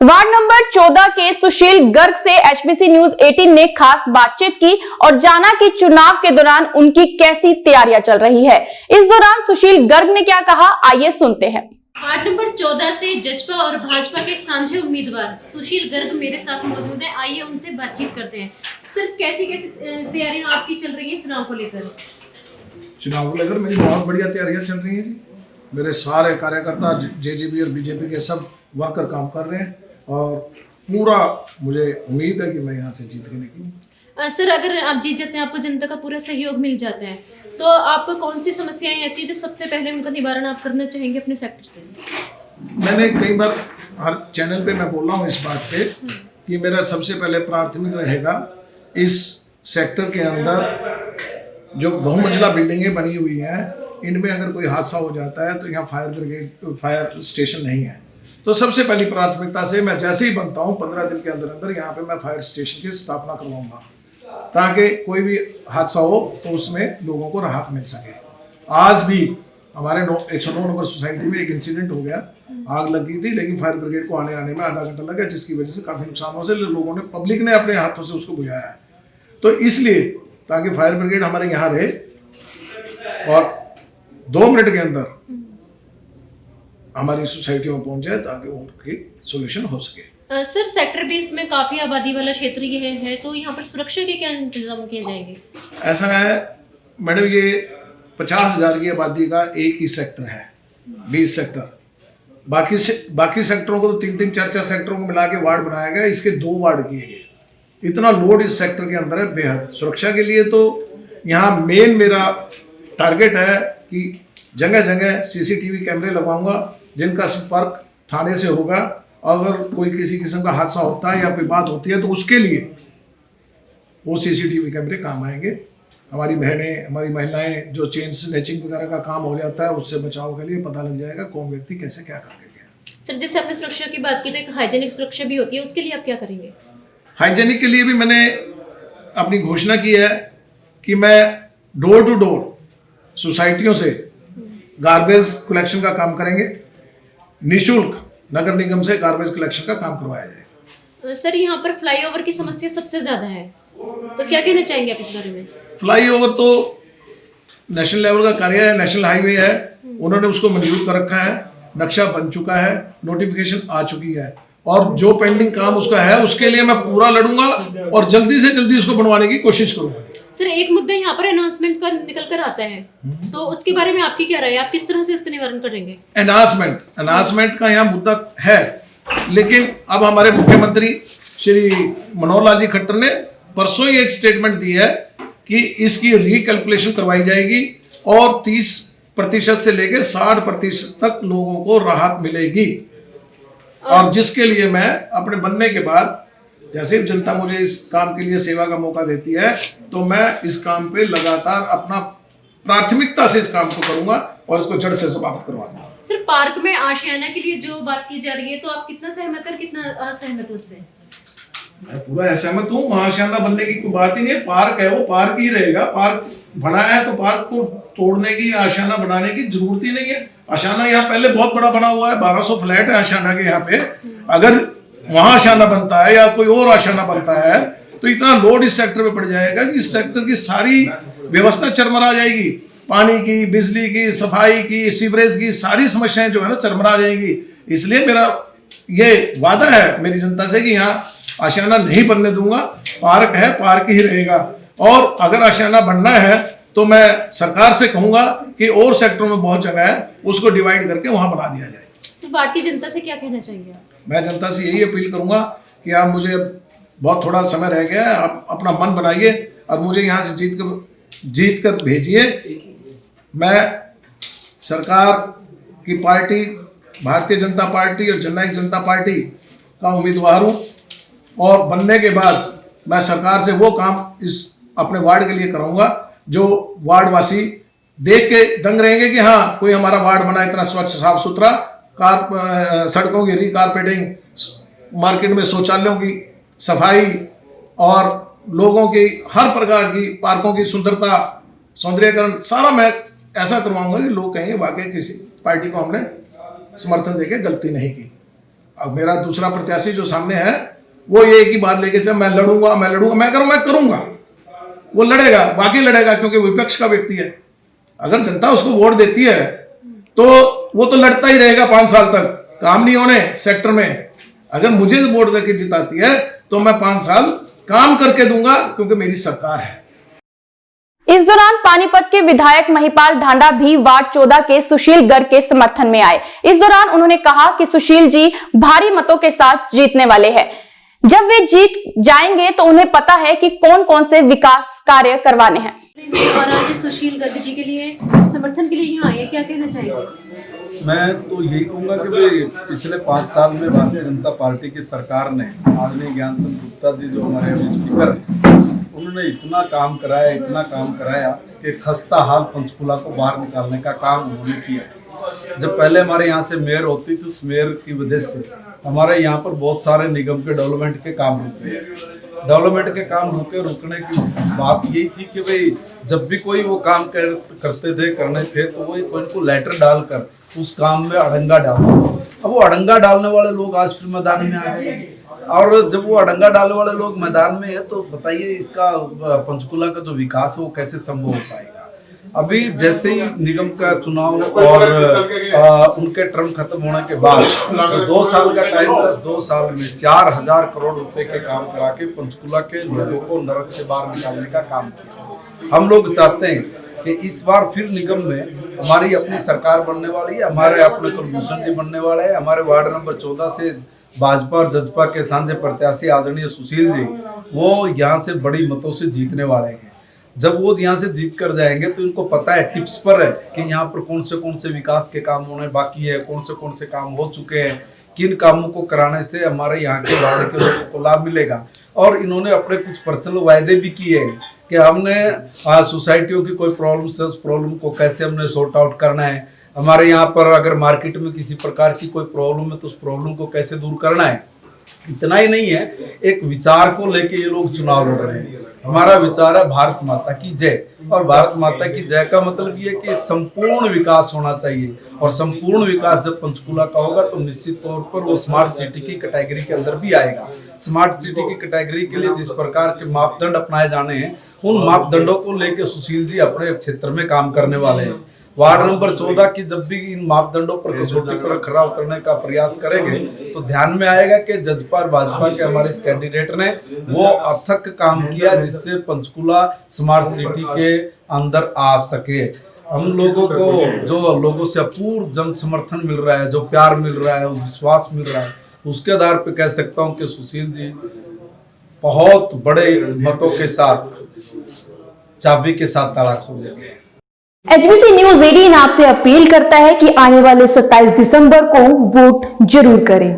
Ward number 14 के सुशील गर्ग से HBC news 18 ने खास बातचीत की और जाना कि चुनाव के दौरान उनकी कैसी तैयारियां चल रही है। इस दौरान सुशील गर्ग ने क्या कहा, आइए सुनते हैं। वार्ड नंबर 14 से जसपा और भाजपा के साझे उम्मीदवार सुशील गर्ग मेरे साथ मौजूद हैं। आइए उनसे बातचीत करते हैं। सर, कैसी तैयारियां आपकी चल रही है चुनाव को लेकर? चुनाव को लेकर मेरी बहुत बढ़िया तैयारियां चल रही हैं जी। मेरे सारे कार्यकर्ता जेजेपी और बीजेपी के सब वर्कर काम कर रहे हैं और पूरा मुझे उम्मीद है कि मैं यहाँ से जीत के निकलूँ। सर, अगर आप जीत जाते हैं, आपको जनता का पूरा सहयोग मिल जाता है, तो आपको कौन सी समस्याएं ऐसी है जो सबसे पहले उनका निवारण आप करना चाहेंगे अपने सेक्टर से? मैंने कई बार हर चैनल पे मैं बोल रहा हूँ इस बात पे कि मेरा सबसे पहले प्राथमिक रहेगा इस सेक्टर के अंदर जो बहुमंजिला बिल्डिंगें बनी हुई हैं, इनमें अगर कोई हादसा हो जाता है तो यहाँ फायर स्टेशन नहीं है। तो सबसे पहली प्राथमिकता से मैं जैसे ही बनता हूँ 15 दिन के अंदर अंदर यहाँ पे मैं फायर स्टेशन की स्थापना करवाऊंगा, ताकि कोई भी हादसा हो तो उसमें लोगों को राहत मिल सके। आज भी हमारे 109 नंबर सोसाइटी में एक इंसिडेंट हो गया, आग लग गई थी, लेकिन फायर ब्रिगेड को आने में आधा घंटा लगा, जिसकी वजह से काफी नुकसान हो से लोगों ने, पब्लिक ने अपने हाथों से उसको बुझाया है। तो इसलिए ताकि फायर ब्रिगेड हमारे यहाँ रहे और 2 मिनट के अंदर हमारी सोसाइटियों में पहुंच जाए ताकि उनकी सोल्यूशन हो सके। सर, सेक्टर 20 में काफी आबादी वाला क्षेत्र ये है, तो यहाँ पर सुरक्षा के क्या इंतजाम किए जाएंगे? ऐसा है मैडम, ये 50,000 की आबादी का एक ही सेक्टर है, 20 सेक्टर। बाकी सेक्टरों को तो 3-3, 4-4 सेक्टरों को मिला के वार्ड बनाया गया, इसके 2 वार्ड किए गए। इतना लोड इस सेक्टर के अंदर है बेहद। सुरक्षा के लिए तो यहाँ मेन मेरा टारगेट है कि जगह जगह सीसीटीवी कैमरे लगवाऊंगा, जिनका संपर्क थाने से होगा। अगर कोई किसी किस्म का हादसा होता है या कोई बात होती है तो उसके लिए वो सीसीटीवी कैमरे काम आएंगे। हमारी बहनें, हमारी महिलाएं जो चेन स्नैचिंग वगैरह का काम हो जाता है, उससे बचाव के लिए पता लग जाएगा कौन व्यक्ति कैसे क्या करके गया। सर, जैसे आपने सुरक्षा की बात की तो एक हाइजेनिक सुरक्षा भी होती है, उसके लिए आप क्या करेंगे? हाइजेनिक के लिए भी मैंने अपनी घोषणा की है कि मैं डोर टू डोर सोसाइटियों से गार्बेज कलेक्शन का काम करेंगे। निःशुल्क नगर निगम से गार्बेज कलेक्शन का काम करवाया जाएगा। सर, यहाँ पर फ्लाईओवर की समस्या सबसे ज्यादा है, तो क्या कहना चाहेंगे आप इस बारे में? फ्लाईओवर तो नेशनल लेवल का कार्य है, नेशनल हाईवे है, उन्होंने उसको मंजूर कर रखा है, नक्शा बन चुका है, नोटिफिकेशन आ चुकी है और जो पेंडिंग काम उसका है उसके लिए मैं पूरा लड़ूंगा और जल्दी से जल्दी उसको बनवाने की कोशिश करूंगा। सर, एक मुद्दा यहाँ पर अनाउंसमेंट का निकल कर आता है, तो उसके बारे में आपकी क्या राय है? आप किस तरह से उसका निवारण करेंगे? अनाउंसमेंट का यहाँ मुद्दा है, लेकिन अब हमारे मुख्यमंत्री श्री मनोहर लाल जी खट्टर ने परसों ही एक स्टेटमेंट दी है कि इसकी रिकैलकुलेशन करवाई जाएगी और 30% से लेकर 60% तक लोगों को राहत मिलेगी। और जिसके लिए मैं अपने बनने के बाद, जैसे जनता मुझे इस काम के लिए सेवा का मौका देती है, तो मैं इस काम पे लगातार अपना प्राथमिकता से इस काम को करूंगा और इसको जड़ से समाप्त करवा दूंगा। सर, पार्क में आशियाना के लिए जो बात की जा रही है, तो आप कितना सहमत है, कितना असहमत है उससे? मैं पूरा असहमत हूँ। आशियाना बनने की कोई बात ही नहीं है। पार्क है, वो पार्क ही रहेगा। पार्क बना है तो पार्क को तोड़ने की, आशियाना बनाने की जरूरत ही नहीं है। आशियाना यहाँ पहले बहुत बड़ा बना हुआ है, 1200 फ्लैट है आशियाना के यहाँ पे। अगर वहां आशियाना बनता है या कोई और आशियाना बनता है तो इतना लोड इस सेक्टर पे पड़ जाएगा कि इस सेक्टर की सारी व्यवस्था चरमरा जाएगी। पानी की, बिजली की, सफाई की, सीवरेज की सारी समस्याएं जो है ना चरमरा जाएंगी। इसलिए मेरा ये वादा है मेरी जनता से कि यहाँ आशियाना नहीं बनने दूंगा। पार्क है, पार्क ही रहेगा। और अगर आशियाना बनना है तो मैं सरकार से कहूंगा कि और सेक्टरों में बहुत जगह है, उसको डिवाइड करके वहां बना दिया जाए। तो भारतीय जनता से क्या कहना चाहेंगे आप? मैं जनता से यही अपील करूंगा कि आप, मुझे बहुत थोड़ा समय रह गया है, आप अपना मन बनाइए और मुझे यहाँ से जीत कर भेजिए। मैं सरकार की पार्टी भारतीय जनता पार्टी और जननायक जनता पार्टी का उम्मीदवार हूँ और बनने के बाद मैं सरकार से वो काम इस अपने वार्ड के लिए कराऊंगा जो वार्डवासी देख के दंग रहेंगे कि हाँ, कोई हमारा वार्ड बना इतना स्वच्छ, साफ सुथरा, सड़कों की रिकारपेटिंग, मार्केट में शौचालयों की सफाई और लोगों की हर प्रकार की, पार्कों की सुंदरता, सौंदर्यकरण, सारा मैं ऐसा करवाऊंगा कि लोग कहेंगे वाकई किसी पार्टी को हमने समर्थन देके गलती नहीं की। अब मेरा दूसरा प्रत्याशी जो सामने है वो ये एक ही बात लेके चल, मैं लड़ूंगा मैं करूंगा। वो लड़ेगा, बाकी लड़ेगा, क्योंकि विपक्ष का व्यक्ति है। अगर जनता उसको वोट देती है तो वो तो लड़ता ही रहेगा 5 साल तक, काम नहीं होने सेक्टर में। अगर मुझे वोट देके जिताती है तो मैं 5 साल काम करके दूंगा, क्योंकि मेरी सरकार है। इस दौरान पानीपत के विधायक महिपाल ढांडा भी वार्ड 14 के सुशील गर्ग के समर्थन में आए। इस दौरान उन्होंने कहा कि सुशील जी भारी मतों के साथ जीतने वाले हैं। जब वे जीत जाएंगे तो उन्हें पता है कि कौन कौन से विकास कार्य करवाने हैं। और आज सुशील गर्ग जी के लिए समर्थन के लिए यहाँ आए, क्या कहना चाहेंगे? मैं तो यही कहूँगा कि भाई पिछले 5 साल में भारतीय जनता पार्टी की सरकार ने आदरणीय ज्ञानचंद गुप्ता जी जो हमारे अभी स्पीकर हैं, उन्होंने इतना काम कराया कि खस्ता हाल पंचकुला को बाहर निकालने का काम उन्होंने किया है। जब पहले हमारे यहाँ से मेयर होती थी, उस मेयर की वजह से हमारे यहाँ पर बहुत सारे निगम के डेवलपमेंट के काम रुके। डेवलपमेंट के काम रुकने की बात यही थी कि भाई जब भी कोई वो काम करने थे तो वो इनको लेटर डालकर उस काम में अड़ंगा डालते। अब वो अड़ंगा डालने वाले लोग आज फिर मैदान में आ गए, और जब वो अड़ंगा डालने वाले लोग मैदान में है तो बताइए इसका पंचकुला का जो विकास है वो कैसे संभव हो पाएगा। अभी जैसे ही निगम का चुनाव और उनके टर्म खत्म होने के बाद तो 2 साल का टाइम था, 2 साल में 4000 करोड़ रुपए के काम करा के पंचकुला के लोगों को नरक से बाहर निकालने का काम किया। हम लोग चाहते हैं कि इस बार फिर निगम में हमारी अपनी सरकार बनने वाली है, हमारे अपने कुलभूषण जी बनने वाले हैं। हमारे वार्ड नंबर 14 से भाजपा और जजपा के साझे प्रत्याशी आदरणीय सुशील जी वो यहाँ से बड़ी मतों से जीतने वाले हैं। जब वो यहाँ से जीत कर जाएंगे तो इनको पता है, टिप्स पर है कि यहाँ पर कौन से विकास के काम होने बाकी है, कौन से काम हो चुके हैं, किन कामों को कराने से हमारे यहाँ के वार्ड के लोगों को लाभ मिलेगा। और इन्होंने अपने कुछ पर्सनल वायदे भी किए हैं कि हमने सोसाइटियों की कोई प्रॉब्लम है, उस प्रॉब्लम को कैसे हमने सॉर्ट आउट करना है। हमारे यहाँ पर अगर मार्केट में किसी प्रकार की कोई प्रॉब्लम है तो उस प्रॉब्लम को कैसे दूर करना है। इतना ही नहीं है, एक विचार को लेके ये लोग चुनाव लड़ रहे हैं। हमारा विचार है भारत माता की जय, और भारत माता की जय का मतलब ये है कि संपूर्ण विकास होना चाहिए। और संपूर्ण विकास जब पंचकुला का होगा तो निश्चित तौर पर वो स्मार्ट सिटी की कैटेगरी के अंदर भी आएगा। स्मार्ट सिटी की कैटेगरी के लिए जिस प्रकार के मापदंड अपनाए जाने हैं, उन मापदंडों को लेकर सुशील जी अपने क्षेत्र में काम करने वाले हैं। वार्ड नंबर 14 की जब भी इन मापदंडों पर कसौटी पर खरा उतरने का प्रयास करेंगे तो ध्यान में आएगा कि जजपा और भाजपा के हमारे इस कैंडिडेट ने वो अथक काम किया जिससे पंचकुला स्मार्ट सिटी के अंदर आ सके। हम लोगों को जो लोगों से अपूर्व जन समर्थन मिल रहा है, जो प्यार मिल रहा है, विश्वास मिल रहा है, उसके आधार पर कह सकता हूँ कि सुशील जी बहुत बड़े मतों के साथ चाबी के साथ ताला खोलेंगे। एचबीसी न्यूज 18 आपसे अपील करता है कि आने वाले 27 दिसंबर को वोट जरूर करें।